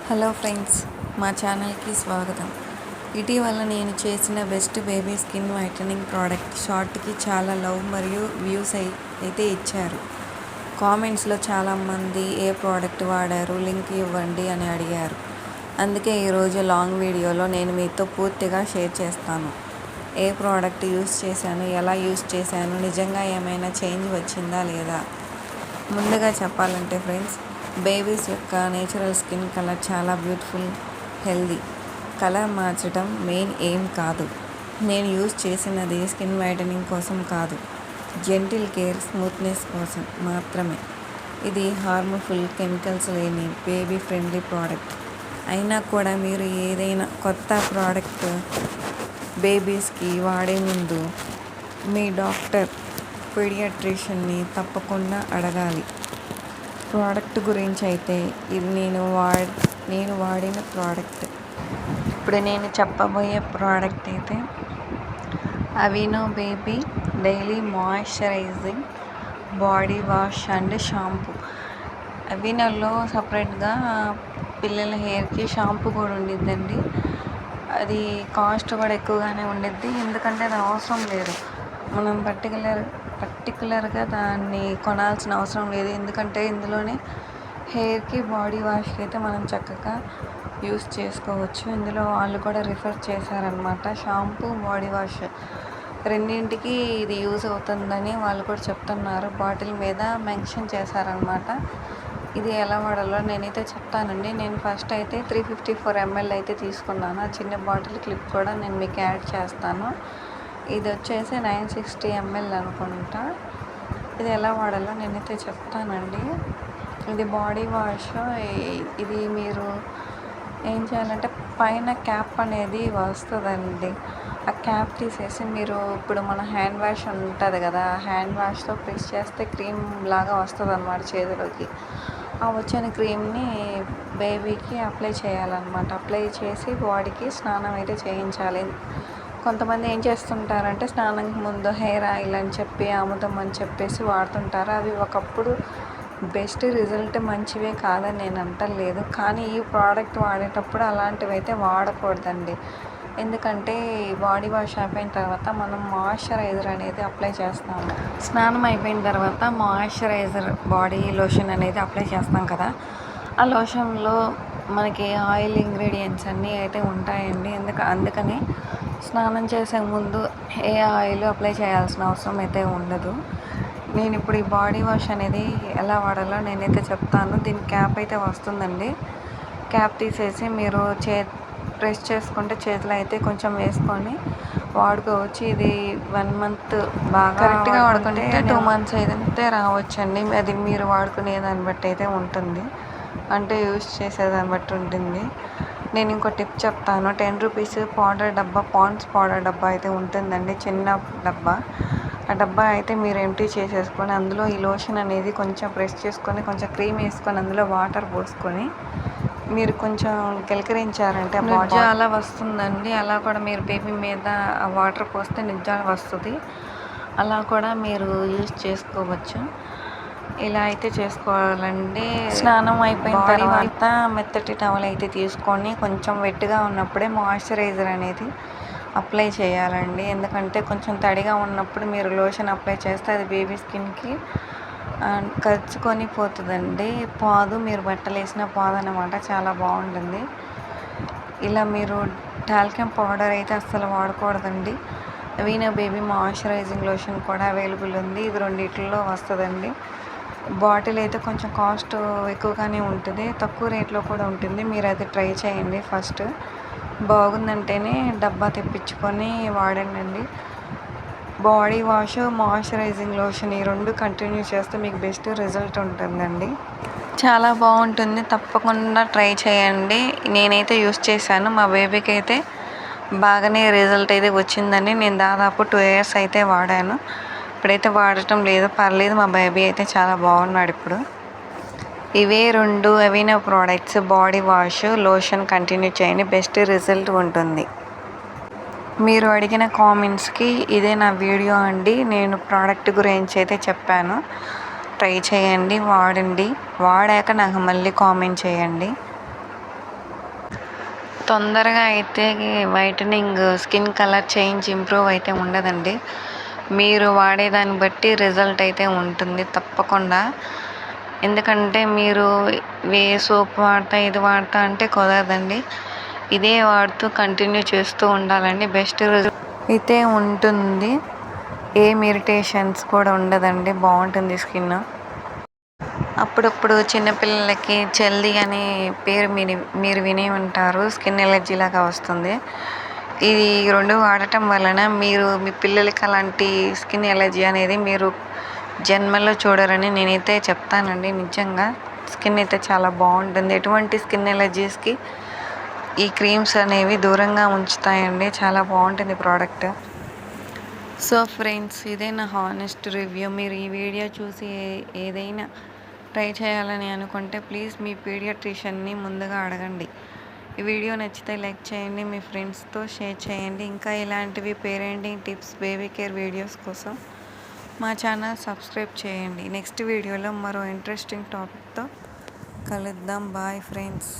Hello friends, మా ఛానల్కి స్వాగతం. ఇటీవల నేను చేసిన best baby skin whitening product షార్ట్కి చాలా లవ్ మరియు వ్యూస్ అయితే ఇచ్చారు. కామెంట్స్లో చాలామంది ఏ ప్రోడక్ట్ వాడారు, లింక్ ఇవ్వండి అని అడిగారు. అందుకే ఈరోజు లాంగ్ వీడియోలో నేను మీతో పూర్తిగా షేర్ చేస్తాను. ఏ ప్రోడక్ట్ యూస్ చేశాను, ఎలా యూస్ చేశాను, నిజంగా ఏమైనా చేంజ్ వచ్చిందా లేదా. ముందుగా చెప్పాలంటే ఫ్రెండ్స్, బేబీస్ యొక్క నేచురల్ స్కిన్ కలర్ చాలా బ్యూటిఫుల్, హెల్దీ. కలర్ మార్చడం మెయిన్ ఎయిమ్ కాదు. నేను యూజ్ చేసినది స్కిన్ వైటనింగ్ కోసం కాదు, జెంటిల్ కేర్, స్మూత్నెస్ కోసం మాత్రమే. ఇది హార్మ్ఫుల్ కెమికల్స్ లేని బేబీ ఫ్రెండ్లీ ప్రోడక్ట్. అయినా కూడా మీరు ఏదైనా కొత్త ప్రోడక్ట్ బేబీస్కి వాడే ముందు మీ డాక్టర్, పీడియాట్రిషియన్ని తప్పకుండా అడగాలి. ప్రోడక్ట్ గురించి అయితే ఇది నేను వాడిన ప్రోడక్ట్. ఇప్పుడు నేను చెప్పబోయే ప్రోడక్ట్ అయితే Aveeno baby daily moisturising body wash and shampoo. అవినోలో సపరేట్గా పిల్లల హెయిర్కి షాంపూ కూడా ఉండిద్దండి. అది కాస్ట్ కూడా ఎక్కువగానే ఉండిద్ది, ఎందుకంటే అది అవసరం లేదు. మనం పర్టికులర్గా దాన్ని కొనాల్సిన అవసరం లేదు, ఎందుకంటే ఇందులోనే హెయిర్కి, బాడీ వాష్కి అయితే మనం చక్కగా యూస్ చేసుకోవచ్చు. ఇందులో వాళ్ళు కూడా రిఫర్ చేశారనమాట. షాంపూ, బాడీ వాష్ రెండింటికి ఇది యూజ్ అవుతుందని వాళ్ళు కూడా చెప్తున్నారు. బాటిల్ మీద మెన్షన్ చేశారనమాట. ఇది ఎలా వాడాలో నేనైతే చెప్తానండి. నేను ఫస్ట్ అయితే 354 ml అయితే తీసుకున్నాను. ఆ చిన్న బాటిల్ క్లిప్ కూడా నేను మీకు యాడ్ చేస్తాను. ఇది వచ్చేసి 960 ml అనుకుంటా. ఇది ఎలా వాడాలో నేనైతే చెప్తానండి. ఇది బాడీ వాష్. ఇది మీరు ఏం చేయాలంటే పైన క్యాప్ అనేది వస్తుందండి. ఆ క్యాప్ తీసేసి మీరు ఇప్పుడు మన హ్యాండ్ వాష్ ఉంటుంది కదా, హ్యాండ్ వాష్తో ప్రెస్ చేస్తే క్రీమ్ లాగా వస్తుంది అన్నమాట చేతిలోకి. ఆ వచ్చిన క్రీమ్ని బేబీకి అప్లై చేయాలన్నమాట. అప్లై చేసి బాడీకి స్నానం అయితే చేయించాలి. కొంతమంది ఏం చేస్తుంటారంటే స్నానానికి ముందు హెయిర్ ఆయిల్ అని చెప్పి, ఆముదం అని చెప్పేసి వాడుతుంటారు. అవి ఒకప్పుడు బెస్ట్ రిజల్ట్ మంచివే కాదని నేను అంటలేదు, కానీ ఈ ప్రోడక్ట్ వాడేటప్పుడు అలాంటివి అయితే వాడకూడదండి. ఎందుకంటే బాడీ వాష్ అయిపోయిన తర్వాత మనం మాయిశ్చరైజర్ అనేది అప్లై చేస్తాము. స్నానం అయిపోయిన తర్వాత మాయిశ్చరైజర్ బాడీ లోషన్ అనేది అప్లై చేస్తాం కదా, ఆ లోషన్లో మనకి ఆయిల్ ఇంగ్రీడియంట్స్ అన్నీ అయితే ఉంటాయండి. అందుకని స్నానం చేసే ముందు ఏ ఆయిల్ అప్లై చేయాల్సిన అవసరం అయితే ఉండదు. నేను ఇప్పుడు ఈ బాడీ వాష్ అనేది ఎలా వాడాలో నేనైతే చెప్తాను. దీని క్యాప్ అయితే వస్తుందండి. క్యాప్ తీసేసి మీరు ప్రెస్ చేసుకుంటే చేతిలో అయితే కొంచెం వేసుకొని వాడుకోవచ్చు. ఇది 1 month బాగా కరెక్ట్గా వాడుకుంటే 2 months అయితే రావచ్చండి. అది మీరు వాడుకునే దాన్ని బట్టి అయితే ఉంటుంది, అంటే యూస్ చేసేదాన్ని బట్టి ఉంటుంది. నేను ఇంకో టిప్ చెప్తాను. 10 రూపీస్ పౌడర్ డబ్బా, పాండ్స్ పౌడర్ డబ్బా అయితే ఉంటుందండి, చిన్న డబ్బా. ఆ డబ్బా అయితే మీరు ఎంటీ చేసేసుకొని అందులో ఈ లోషన్ అనేది కొంచెం ప్రెస్ చేసుకొని, కొంచెం క్రీమ్ వేసుకొని, అందులో వాటర్ పోసుకొని మీరు కొంచెం కిలకరించారంటే నిజ్జాల వస్తుందండి. అలా కూడా మీరు బేబీ మీద ఆ వాటర్ పోస్తే నిజ్జాల వస్తుంది. అలా కూడా మీరు యూజ్ చేసుకోవచ్చు. ఇలా అయితే చేసుకోవాలండి. స్నానం అయిపోయిన తర్వాత మెత్తటి టవల్ అయితే తీసుకొని కొంచెం వెట్గా ఉన్నప్పుడే మాయిశ్చరైజర్ అనేది అప్లై చేయాలండి. ఎందుకంటే కొంచెం తడిగా ఉన్నప్పుడు మీరు లోషన్ అప్లై చేస్తే అది బేబీ స్కిన్కి కరుచుకొని పోతుందండి. పాదు, మీరు బట్టలు వేసిన పాదు అన్నమాట, చాలా బాగుంటుంది. ఇలా మీరు టాల్కమ్ పౌడర్ అయితే అస్సలు వాడకూడదండి. వీనో బేబీ మాయిశ్చరైజింగ్ లోషన్ కూడా అవైలబుల్ ఉంది. ఇది రెండిట్లో వస్తుందండి. బాటిల్ అయితే కొంచెం కాస్ట్ ఎక్కువగానే ఉంటుంది, తక్కువ రేట్లో కూడా ఉంటుంది. మీరు అది ట్రై చేయండి. ఫస్ట్ బాగుందంటేనే డబ్బా తెప్పించుకొని వాడండి. బాడీ వాష్, మాయిశ్చరైజింగ్ లోషన్ ఈ 2 కంటిన్యూ చేస్తే మీకు బెస్ట్ రిజల్ట్ ఉంటుందండి. చాలా బాగుంటుంది, తప్పకుండా ట్రై చేయండి. నేనైతే యూస్ చేశాను. మా బేబీకి అయితే బాగానే రిజల్ట్ అయితే వచ్చిందండి. నేను దాదాపు 2 years అయితే వాడాను. ఇప్పుడైతే వాడటం లేదు, పర్లేదు. మా బేబీ అయితే చాలా బాగున్నాడు ఇప్పుడు. ఇవే 2 Aveeno products, body wash, lotion continue చేయండి, బెస్ట్ రిజల్ట్ ఉంటుంది. మీరు అడిగిన కామెంట్స్కి ఇదే నా వీడియో అండి. నేను ప్రోడక్ట్ గురించి అయితే చెప్పాను. ట్రై చేయండి, వాడండి. వాడాక నాకు మళ్ళీ కామెంట్ చేయండి. తొందరగా అయితే whitening skin colour change improve అయితే ఉండదండి. మీరు వాడేదాన్ని బట్టి రిజల్ట్ అయితే ఉంటుంది తప్పకుండా. ఎందుకంటే మీరు సోప్ వాడతా ఇది వాడతా అంటే కుదరదండి. ఇదే వాడుతూ కంటిన్యూ చేస్తూ ఉండాలండి. బెస్ట్ రిజల్ట్ అయితే ఉంటుంది. ఏం ఇరిటేషన్స్ కూడా ఉండదండి. బాగుంటుంది స్కిన్. అప్పుడప్పుడు చిన్నపిల్లలకి జల్దీ అనే పేరు మీరు వినే ఉంటారు. స్కిన్ ఎలర్జీ లాగా వస్తుంది. ఇది 2 వాడటం వలన మీరు మీ పిల్లలకి అలాంటి స్కిన్ ఎలర్జీ అనేది మీరు జన్మలో చూడరని నేనైతే చెప్తానండి. నిజంగా స్కిన్ అయితే చాలా బాగుంటుంది. ఎటువంటి స్కిన్ ఎలర్జీస్కి ఈ క్రీమ్స్ అనేవి దూరంగా ఉంచుతాయండి. చాలా బాగుంటుంది ప్రోడక్ట్. సో ఫ్రెండ్స్, ఇదే నా హానెస్ట్ రివ్యూ. మీరు ఈ వీడియో చూసి ఏదైనా ట్రై చేయాలని అనుకుంటే ప్లీజ్ మీ పీడియాట్రిషియన్ని ముందుగా అడగండి. ఈ వీడియో నచ్చితే లైక్ చేయండి, మీ ఫ్రెండ్స్తో షేర్ చేయండి. ఇంకా ఇలాంటివి parenting tips, baby care videos కోసం మా ఛానల్ సబ్స్క్రైబ్ చేయండి. నెక్స్ట్ వీడియోలో మరో ఇంట్రెస్టింగ్ టాపిక్తో కలుద్దాం. Bye friends.